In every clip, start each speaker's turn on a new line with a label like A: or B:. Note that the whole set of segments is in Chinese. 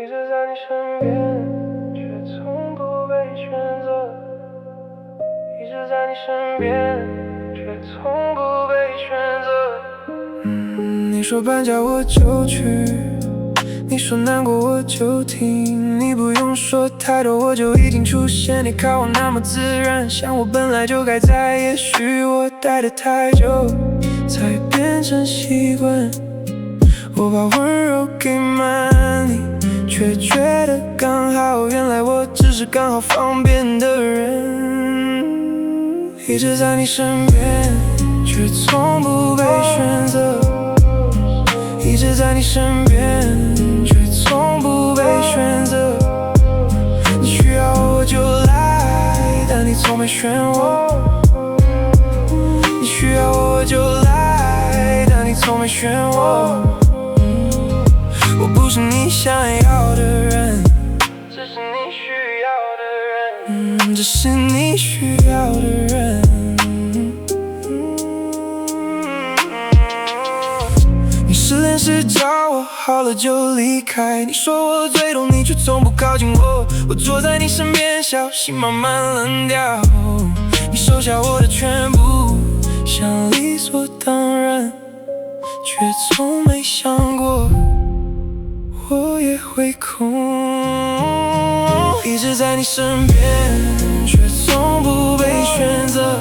A: 一直在你身边，却从不被选择。一直在你身边，却从不被选择。你说搬家我就去，你说难过我就听，你不用说太多我就已经出现。你靠我那么自然，像我本来就该在。也许我待得太久，才变成习惯。我把温柔给满你，却觉得刚好，原来我只是刚好方便的人。一直在你身边，却从不被选择。一直在你身边，却从不被选择。你需要我就来，但你从没选我。你需要我就来，但你从没选我。我不是你想要的人，只是你需要的人。只是你需要的人。你失恋时找我，好了就离开。你说我最懂你，却从不靠近我。我坐在你身边，小心慢慢冷掉。你收下我的全部，像理所当然，却从没想过我也会空。一直在你身边，却从不被选择。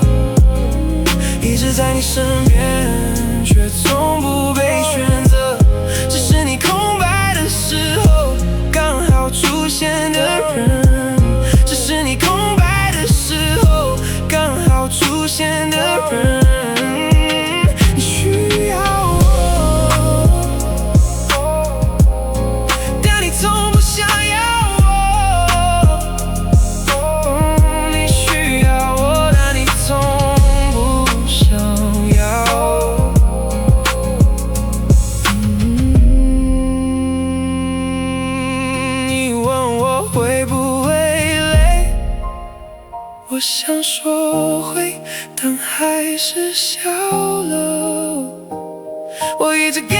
A: 一直在你身边，却从不被选择。只是你空白的时候刚好出现的人。只是你空白的时候刚好出现的人。你需要我想说会，但还是笑了。我一直给，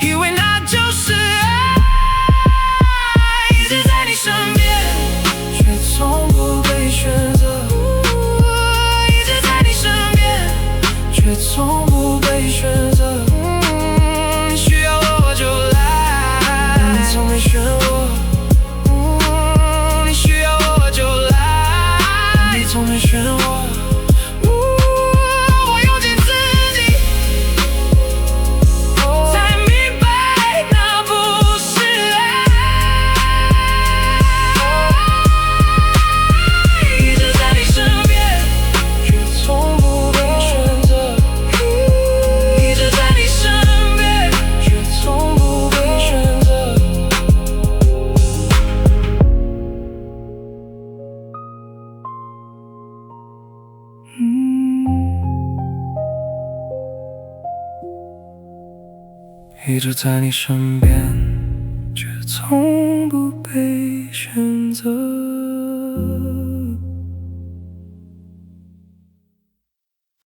A: 以为那就是爱。一直在你身边，却从不被选择。一直在你身边，却从不被选择。你需要我就来，你从没选我。你需要我就来，你从没选我。我用尽自己，才明白那不是爱。一直在你身边，却从不被选择。一直在你身边，却从不被选择。一直在你身边，却从不被选择。